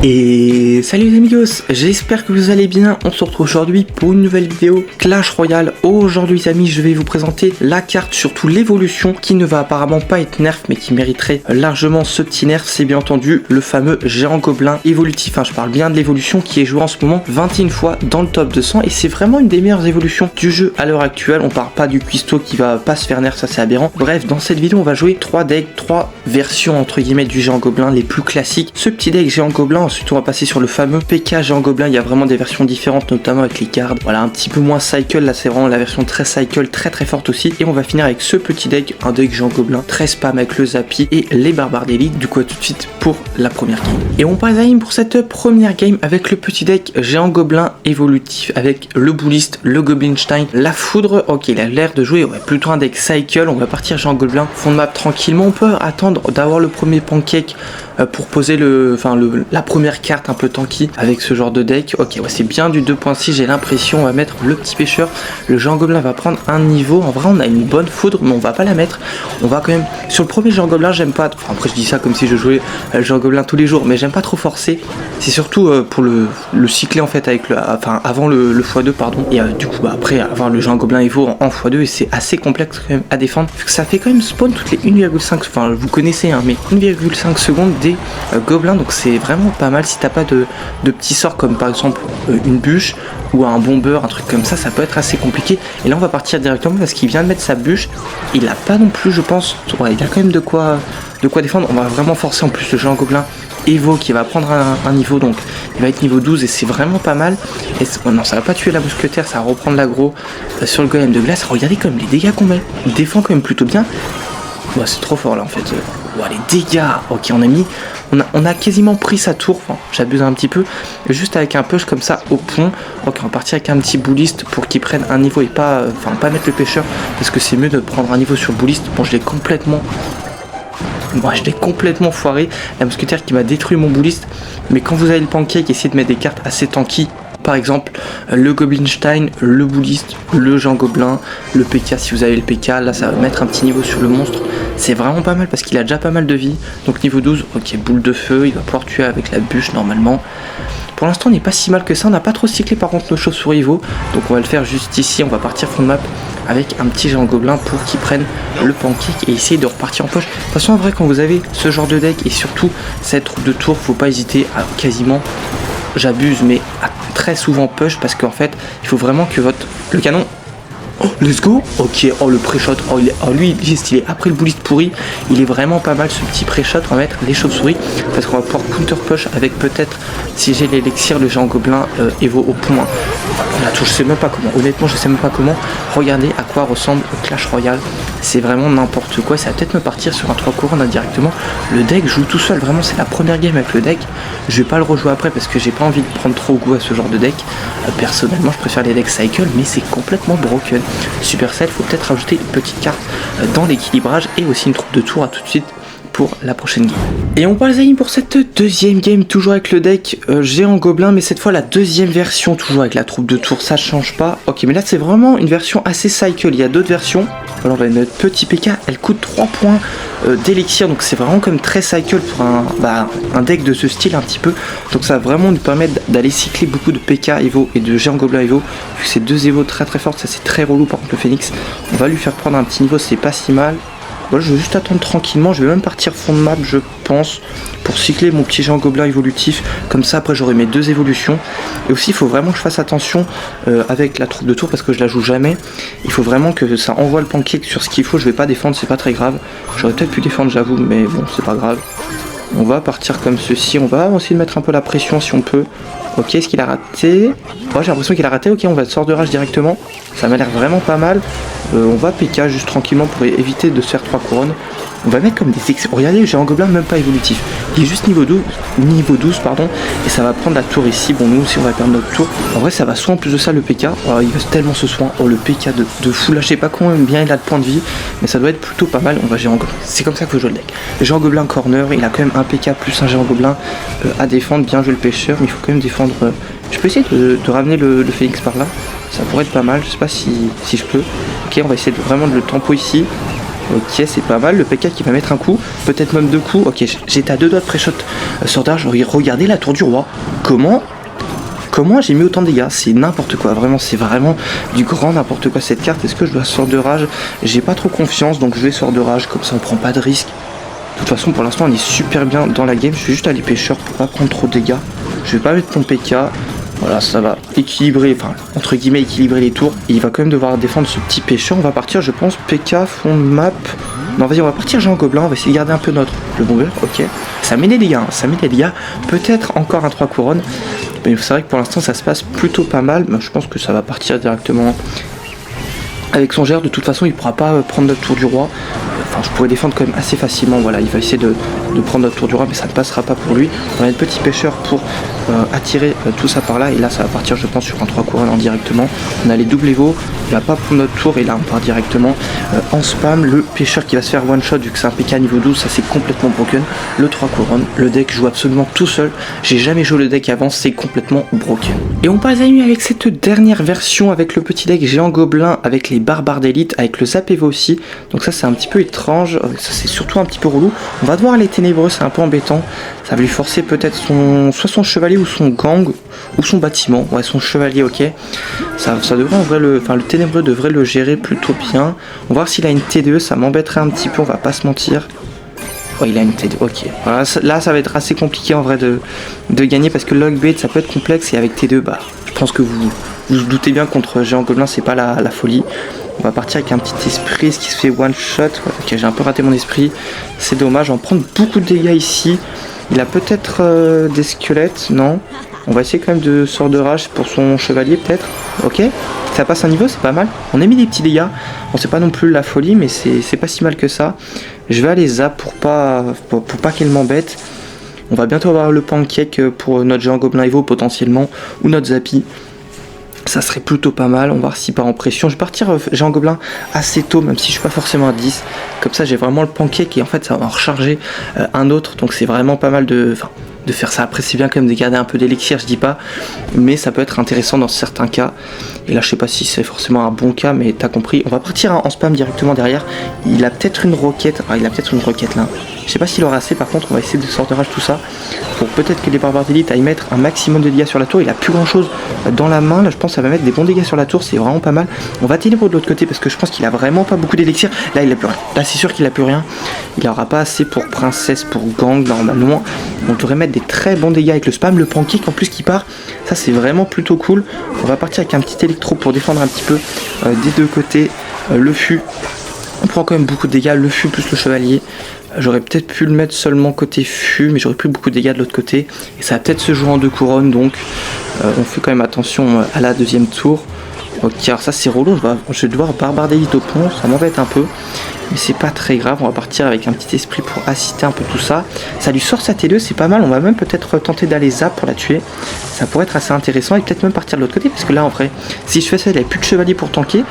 Et salut les amigos, j'espère que vous allez bien. On se retrouve aujourd'hui pour une nouvelle vidéo Clash Royale. Aujourd'hui les amis, je vais vous présenter la carte, surtout l'évolution qui ne va apparemment pas être nerf mais qui mériterait largement ce petit nerf. C'est bien entendu le fameux géant gobelin évolutif, je parle bien de l'évolution qui est jouée en ce moment 21 fois dans le top 200 et c'est vraiment une des meilleures évolutions du jeu à l'heure actuelle. On parle pas du cuistot qui va pas se faire nerf, ça c'est aberrant. Bref, dans cette vidéo on va jouer 3 decks, 3 versions entre guillemets du géant gobelin les plus classiques. Ce petit deck géant gobelin, ensuite on va passer sur le fameux PK géant gobelin. Il y a vraiment des versions différentes, notamment avec les cartes. Voilà, un petit peu moins cycle, là c'est vraiment la version très cycle, très forte aussi. Et on va finir avec ce petit deck, un deck géant gobelin, très spam avec le Zappy et les barbares d'élite. Du coup, tout de suite pour la première game. Et on passe à game pour cette première game avec le petit deck géant gobelin évolutif, avec le bouliste, le Goblinstein, la foudre. Ok, il a l'air de jouer plutôt un deck cycle. On va partir géant gobelin, fond de map tranquillement. On peut attendre d'avoir le premier pancake pour poser la première carte un peu tanky avec ce genre de deck. Ok, ouais, c'est bien du 2.6, j'ai l'impression. On va mettre le petit pêcheur. Le géant gobelin va prendre un niveau. En vrai, on a une bonne foudre, mais on va pas la mettre. On va quand même sur le premier géant gobelin. J'aime pas. Enfin, après, je dis ça comme si je jouais le géant gobelin tous les jours, mais j'aime pas trop forcer. C'est surtout pour le cycler en fait avec avant le x2 pardon. Et du coup, après avoir le géant gobelin Evo en x2, et c'est assez complexe quand même à défendre. Ça fait quand même spawn toutes les 1,5. Enfin, vous connaissez, mais 1,5 secondes des gobelins, donc c'est vraiment pas mal. Si t'as pas de petits sorts comme par exemple une bûche ou un bombeur, un truc comme ça, ça peut être assez compliqué. Et là on va partir directement parce qu'il vient de mettre sa bûche. Il a pas non plus, je pense, ouais, il a quand même de quoi défendre. On va vraiment forcer en plus le géant gobelin Evo qui va prendre un niveau, donc il va être niveau 12 et c'est vraiment pas mal. Et non, ça va pas tuer la mousquetaire, ça va reprendre l'aggro sur le golem de glace. Regardez quand même les dégâts qu'on met, il défend quand même plutôt bien. Ouais, c'est trop fort là en fait. Ouais, les dégâts. Ok, on a quasiment pris sa tour. Enfin, j'abuse un petit peu. Juste avec un push comme ça au pont. Ok, on va partir avec un petit bouliste pour qu'il prenne un niveau et pas mettre le pêcheur parce que c'est mieux de prendre un niveau sur bouliste. Bon, je l'ai complètement foiré. La mousquetaire qui m'a détruit mon bouliste. Mais quand vous avez le pancake, essayez de mettre des cartes assez tanky. Par exemple, le Goblinstein, le bouliste, le géant gobelin, le PK si vous avez le PK. Là, ça va mettre un petit niveau sur le monstre. C'est vraiment pas mal parce qu'il a déjà pas mal de vie. Donc niveau 12, ok, boule de feu, il va pouvoir tuer avec la bûche normalement. Pour l'instant, on n'est pas si mal que ça. On n'a pas trop cyclé par contre nos chauves-souris Evo. Donc on va le faire juste ici. On va partir fond de map avec un petit géant gobelin pour qu'il prenne le pancake et essayer de repartir en poche. De toute façon, en vrai, quand vous avez ce genre de deck et surtout cette troupe de tour, faut pas hésiter à quasiment, j'abuse, mais à très souvent push parce qu'en fait, il faut vraiment que le canon. Oh, let's go. Ok, oh le pré-shot, lui il est stylé. Après le bouliste pourri, il est vraiment pas mal ce petit pré-shot. On va mettre les chauves-souris parce qu'on va pouvoir counter push avec peut-être, si j'ai l'élixir, le géant gobelin Evo au point. La touche, je sais même pas comment, honnêtement je sais même pas comment. Regardez à quoi ressemble le Clash Royale, c'est vraiment n'importe quoi. Ça va peut-être me partir sur un 3 couronnes directement. Le deck joue tout seul, vraiment c'est la première game avec le deck. Je vais pas le rejouer après parce que j'ai pas envie de prendre trop goût à ce genre de deck. Personnellement je préfère les decks cycle, mais c'est complètement broken. Supercell, faut peut-être rajouter une petite carte dans l'équilibrage et aussi une troupe de tour. À tout de suite pour la prochaine game. Et on passe à game pour cette deuxième game, toujours avec le deck géant gobelin, mais cette fois la deuxième version, toujours avec la troupe de tour, ça change pas. Ok, mais là c'est vraiment une version assez cycle, il y a d'autres versions. Alors là, notre petit PK, elle coûte 3 points d'élixir, donc c'est vraiment comme très cycle pour un deck de ce style un petit peu. Donc ça va vraiment nous permettre d'aller cycler beaucoup de PK Evo et de géant gobelin Evo, vu que c'est deux Evo très fortes. Ça c'est très relou. Par contre le Phoenix, on va lui faire prendre un petit niveau, c'est pas si mal. Voilà, je vais juste attendre tranquillement, je vais même partir fond de map je pense pour cycler mon petit géant gobelin évolutif, comme ça après j'aurai mes deux évolutions. Et aussi il faut vraiment que je fasse attention avec la troupe de tour parce que je la joue jamais. Il faut vraiment que ça envoie le pancake sur ce qu'il faut. Je vais pas défendre, c'est pas très grave. J'aurais peut-être pu défendre, j'avoue, mais bon c'est pas grave. On va partir comme ceci, on va essayer de mettre un peu la pression si on peut. Ok, est-ce qu'il a raté? Ouais, j'ai l'impression qu'il a raté. Ok, on va sort de rage directement. Ça m'a l'air vraiment pas mal. On va PK juste tranquillement pour éviter de se faire 3 couronnes. On va mettre comme des regardez, j'ai un gobelin même pas évolutif. Il est juste niveau 12 pardon. Et ça va prendre la tour ici. Bon, nous aussi on va perdre notre tour. En vrai, ça va soin en plus de ça le PK. Oh, il va tellement se soin. Oh, le PK de fou. Là, je sais pas combien il a de points de vie, mais ça doit être plutôt pas mal. On va géant gobelin. C'est comme ça qu'il faut jouer le deck. Le géant gobelin corner, il a quand même un PK plus un géant gobelin à défendre. Bien jouer le pêcheur, mais il faut quand même défendre. Je peux essayer de ramener le Phoenix par là. Ça pourrait être pas mal. Je sais pas si je peux. Ok, on va essayer vraiment de le tempo ici. Ok, c'est pas mal. Le PK qui va mettre un coup, peut-être même 2 coups. Ok, j'étais à 2 doigts de pré-shot Sword Art. Regardez la tour du roi. Comment j'ai mis autant de dégâts? C'est n'importe quoi, vraiment, c'est vraiment du grand n'importe quoi cette carte. Est-ce que je dois Sword de rage? J'ai pas trop confiance, donc je vais Sword de rage, comme ça on prend pas de risque. De toute façon, pour l'instant, on est super bien dans la game. Je vais juste aller pêcheur pour pas prendre trop de dégâts. Je vais pas mettre mon PK. Voilà, ça va équilibrer, enfin, entre guillemets, équilibrer les tours. Et il va quand même devoir défendre ce petit pêcheur. On va partir, je pense, PK, fond de map. Non, vas-y, on va partir géant gobelin. On va essayer de garder un peu le bon vert. Ok. Ça met des dégâts, hein, ça met des dégâts. Peut-être encore un 3 couronnes. Mais c'est vrai que pour l'instant, ça se passe plutôt pas mal. Mais je pense que ça va partir directement avec son gère. De toute façon, il pourra pas prendre notre tour du roi. Enfin, je pourrais défendre quand même assez facilement. Voilà, il va essayer de prendre notre tour du roi, mais ça ne passera pas pour lui. On a un petit pêcheur pour attirer tout ça par là. Et là, ça va partir, je pense, sur un 3 couronnes en directement. On a les double Evo. Il va pas prendre notre tour. Et là, on part directement en spam. Le pêcheur qui va se faire one shot, vu que c'est un PK niveau 12, ça c'est complètement broken. Le 3 couronnes. Le deck joue absolument tout seul. J'ai jamais joué le deck avant, c'est complètement broken. Et on passe à nuit avec cette dernière version, avec le petit deck géant gobelin, avec les barbares d'élite, avec le zap Evo aussi. Donc ça, c'est un petit peu étrange, ça c'est surtout un petit peu relou. On va devoir les ténébreux, c'est un peu embêtant. Ça va lui forcer peut-être soit son chevalier ou son gang ou son bâtiment. Ouais, son chevalier, ok. Ça devrait en vrai le ténébreux devrait le gérer plutôt bien. On va voir s'il a une T2, ça m'embêterait un petit peu, on va pas se mentir. Oh, il a une T2, ok. Voilà, là ça va être assez compliqué en vrai de gagner parce que log bait ça peut être complexe et avec T2, bah je pense que vous doutez bien contre géant gobelin c'est pas la folie. On va partir avec un petit esprit, ce qui se fait one shot. Ouais, ok, j'ai un peu raté mon esprit. C'est dommage, on va prendre beaucoup de dégâts ici. Il a peut-être des squelettes, non? On va essayer quand même de sort de rage pour son chevalier peut-être. Ok, ça passe un niveau, c'est pas mal. On a mis des petits dégâts. Bon, c'est pas non plus la folie, mais c'est pas si mal que ça. Je vais aller zap pour pas qu'elle m'embête. On va bientôt avoir le pancake pour notre géant gobelin Evo potentiellement, ou notre zappy. Ça serait plutôt pas mal, on va voir s'il part en pression. Je vais partir géant gobelin assez tôt, même si je suis pas forcément à 10. Comme ça j'ai vraiment le pancake et en fait ça va en recharger un autre. Donc c'est vraiment pas mal de faire ça. Après c'est bien quand même de garder un peu d'élixir, je dis pas. Mais ça peut être intéressant dans certains cas. Et là je sais pas si c'est forcément un bon cas, mais t'as compris. On va partir en spam directement derrière. Il a peut-être une roquette. Ah, il a peut-être une roquette là. Je sais pas s'il aura assez, par contre on va essayer de sortir de rage tout ça. Pour peut-être que les barbares d'élite aillent mettre un maximum de dégâts sur la tour. Il a plus grand chose dans la main. Là je pense que ça va mettre des bons dégâts sur la tour. C'est vraiment pas mal. On va ténébrer de l'autre côté parce que je pense qu'il a vraiment pas beaucoup d'élixir. Là il a plus rien. Là c'est sûr qu'il a plus rien. Il aura pas assez pour princesse, pour gang normalement. On devrait mettre des très bons dégâts avec le spam. Le pancake en plus qui part. Ça c'est vraiment plutôt cool. On va partir avec un petit électro pour défendre un petit peu des deux côtés. Le fût. On prend quand même beaucoup de dégâts. Le fût plus le chevalier. J'aurais peut-être pu le mettre seulement côté fût, mais j'aurais pris beaucoup de dégâts de l'autre côté. Et ça va peut-être se jouer en 2 couronnes, donc on fait quand même attention à la deuxième tour. Ok, alors ça c'est relou, je vais devoir barbare d'élite au pont, ça m'embête un peu. Mais c'est pas très grave, on va partir avec un petit esprit pour assister un peu tout ça. Ça lui sort sa T2, c'est pas mal, on va même peut-être tenter d'aller zap pour la tuer. Ça pourrait être assez intéressant et peut-être même partir de l'autre côté, parce que là en vrai, si je fais ça, il a plus de chevalier pour tanker.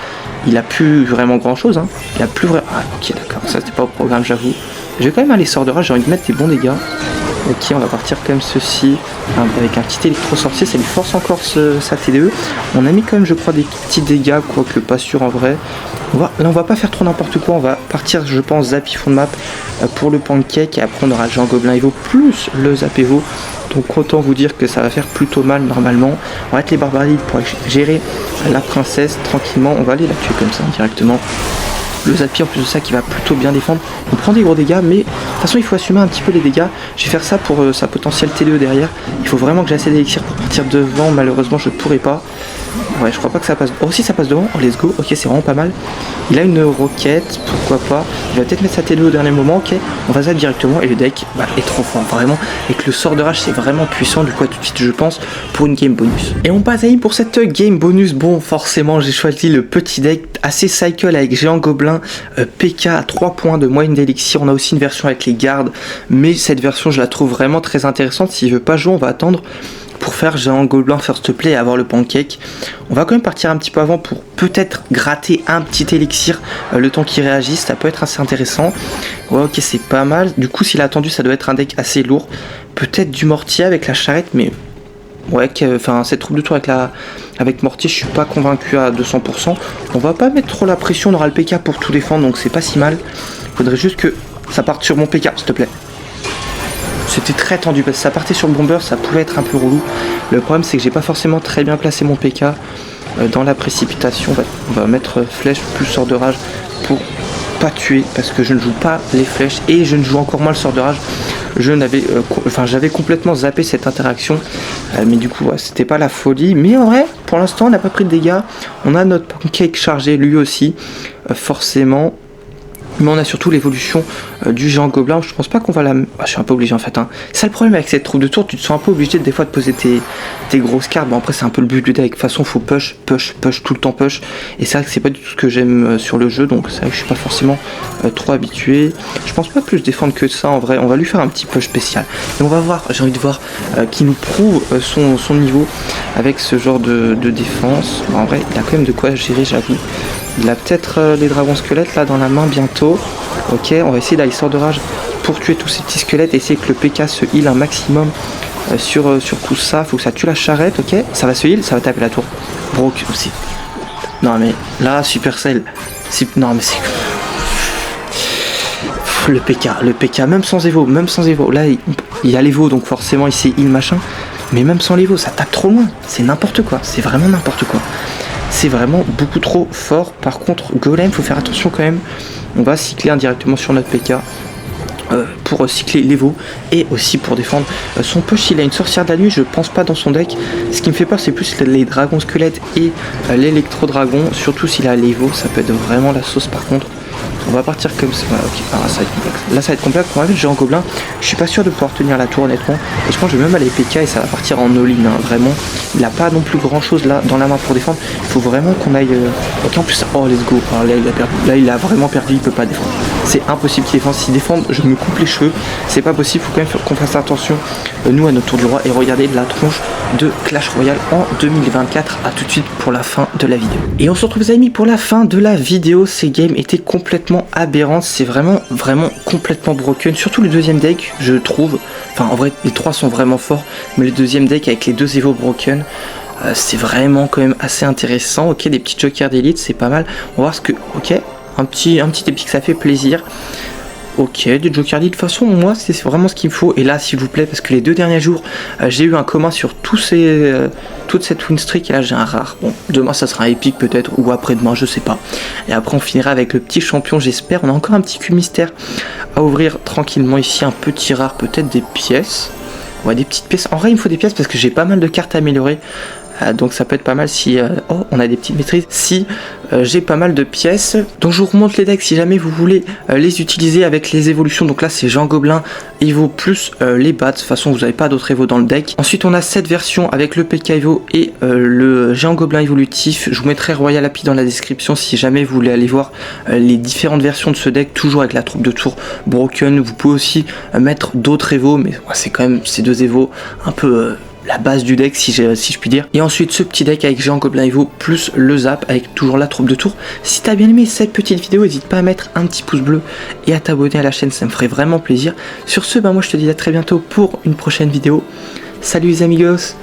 Il a plus vraiment grand chose, hein. Il a plus vraiment... Ah ok d'accord, ça c'était pas au programme j'avoue. Je vais quand même aller sort de rage, j'ai envie de mettre des bons dégâts. Ok, on va partir comme ceci, avec un petit électro sorcier, ça lui force encore sa T2. On a mis quand même je crois des petits dégâts, quoique pas sûr en vrai. Là on va pas faire trop n'importe quoi, on va partir je pense zappy fond de map pour le pancake. Et après on aura le géant gobelin Evo plus le zap Evo. Donc autant vous dire que ça va faire plutôt mal normalement. On va être les barbarides pour gérer la princesse tranquillement. On va aller la tuer comme ça directement. Le zappy en plus de ça qui va plutôt bien défendre. On prend des gros dégâts mais de toute façon il faut assumer un petit peu les dégâts. Je vais faire ça pour sa potentielle T2 derrière. Il faut vraiment que j'ai assez d'élixir pour partir devant. Malheureusement je pourrais pas. Ouais je crois pas que ça passe. Oh si ça passe devant. Oh let's go. Ok c'est vraiment pas mal. Il a une roquette. Pourquoi pas. Il va peut-être mettre sa T2 au dernier moment. Ok on va zap directement. Et le deck est trop fort vraiment. Et que le sort de rage c'est vraiment puissant. Du coup tout de suite je pense pour une game bonus. Et on passe à pour cette game bonus. Bon forcément j'ai choisi le petit deck assez cycle avec géant gobelin. PK à 3 points de moyenne d'élixir. On a aussi une version avec les gardes. Mais cette version je la trouve vraiment très intéressante. S'il veut pas jouer on va attendre pour faire géant gobelin first play et avoir le pancake. On va quand même partir un petit peu avant pour peut-être gratter un petit élixir le temps qu'il réagisse, ça peut être assez intéressant. Ouais ok c'est pas mal, du coup s'il a attendu ça doit être un deck assez lourd. Peut-être du mortier avec la charrette mais ouais, enfin cette troupe de tour avec Avec Mortier, je suis pas convaincu à 200%. On va pas mettre trop la pression, on aura le PK pour tout défendre, donc c'est pas si mal. Faudrait juste que ça parte sur mon PK, s'il te plaît. C'était très tendu parce que ça partait sur le bomber, ça pouvait être un peu relou. Le problème c'est que j'ai pas forcément très bien placé mon PK dans la précipitation. On va mettre flèche plus sort de rage pour pas tuer parce que je ne joue pas les flèches et je ne joue encore moins le sort de rage. J'avais complètement zappé cette interaction, mais du coup ouais, c'était pas la folie. Mais en vrai, pour l'instant on n'a pas pris de dégâts. On a notre pancake chargé lui aussi, forcément. Mais on a surtout l'évolution du géant gobelin. Je pense pas qu'on va la... Ah, je suis un peu obligé en fait. C'est le problème avec cette troupe de tour. Tu te sens un peu obligé des fois de poser tes grosses cartes. Bon après c'est un peu le but du deck. De toute façon faut push, tout le temps push. Et c'est vrai que c'est pas du tout ce que j'aime sur le jeu. Donc c'est vrai que je suis pas forcément trop habitué. Je pense pas plus défendre que ça en vrai. On va lui faire un petit push spécial. Et on va voir, j'ai envie de voir qui nous prouve son niveau avec ce genre de défense. Bon, en vrai il a quand même de quoi gérer, j'avoue. Il a peut-être les dragons squelettes là dans la main bientôt. Ok, on va essayer d'aller sort de rage pour tuer tous ces petits squelettes. Essayer que le PK se heal un maximum sur tout ça. Faut que ça tue la charrette, ok. Ça va se heal, ça va taper la tour. Broke aussi. Non mais là, Supercell. Non mais c'est... Le PK, même sans Evo. Là, il y a l'Evo, donc forcément il s'est heal machin. Mais même sans l'Evo, ça tape trop loin. C'est n'importe quoi. C'est vraiment n'importe quoi. C'est vraiment beaucoup trop fort. Par contre, Golem, faut faire attention quand même. On va cycler indirectement sur notre PK pour cycler l'Evo et aussi pour défendre son push. Il a une sorcière de la nuit, je pense pas dans son deck. Ce qui me fait peur, c'est plus les dragons squelettes et l'électro-dragon. Surtout s'il a l'Evo, ça peut être vraiment la sauce par contre. On va partir comme ça. Ouais, ok, ça va être complexe. Là, ça va être complexe. Pour le géant gobelin, je suis pas sûr de pouvoir tenir la tour, honnêtement. Et je pense que je vais même aller PK et ça va partir en all-in. Hein, vraiment, il a pas non plus grand chose là dans la main pour défendre. Il faut vraiment qu'on aille. Ok, en plus, oh, let's go. Alors là, il a perdu. Là, il a vraiment perdu. Il peut pas défendre. C'est impossible qu'il défende. S'il défend, je me coupe les cheveux. C'est pas possible. Faut quand même qu'on fasse attention, nous, à notre tour du roi. Et regardez la tronche de Clash Royale en 2024. À tout de suite pour la fin de la vidéo. Et on se retrouve, les amis, pour la fin de la vidéo. Ces games étaient complètement aberrantes, c'est vraiment complètement broken, surtout le deuxième deck je trouve, enfin en vrai les trois sont vraiment forts, mais le deuxième deck avec les deux Evo broken, c'est vraiment quand même assez intéressant. Ok, des petits jokers d'élite, c'est pas mal, on va voir ce que, ok, un petit épique, ça fait plaisir. Ok, des jokers d'élite, de toute façon moi c'est vraiment ce qu'il me faut. Et là s'il vous plaît, parce que les 2 derniers jours j'ai eu un commun sur toute cette win streak et là j'ai un rare. Bon, demain ça sera un épique peut-être, ou après-demain, je sais pas. Et après on finira avec le petit champion, j'espère. On a encore un petit cul mystère à ouvrir tranquillement ici, un petit rare, peut-être des pièces. Ouais, des petites pièces. En vrai il me faut des pièces parce que j'ai pas mal de cartes à améliorer. Donc ça peut être pas mal si... oh, on a des petites maîtrises. Si j'ai pas mal de pièces. Donc je vous remonte les decks si jamais vous voulez les utiliser avec les évolutions. Donc là c'est Géant Gobelin, Evo plus les bats. De toute façon vous n'avez pas d'autres Evo dans le deck. Ensuite on a cette version avec le PK Evo et le Géant Gobelin évolutif. Je vous mettrai Royal Happy dans la description si jamais vous voulez aller voir les différentes versions de ce deck. Toujours avec la troupe de tour broken. Vous pouvez aussi mettre d'autres Evo. Mais c'est quand même ces deux Evo un peu... la base du deck si je puis dire. Et ensuite ce petit deck avec Géant Gobelin Evo plus le zap avec toujours la troupe de tour. Si t'as bien aimé cette petite vidéo, n'hésite pas à mettre un petit pouce bleu et à t'abonner à la chaîne, ça me ferait vraiment plaisir. Sur ce, moi je te dis à très bientôt pour une prochaine vidéo. Salut les amigos.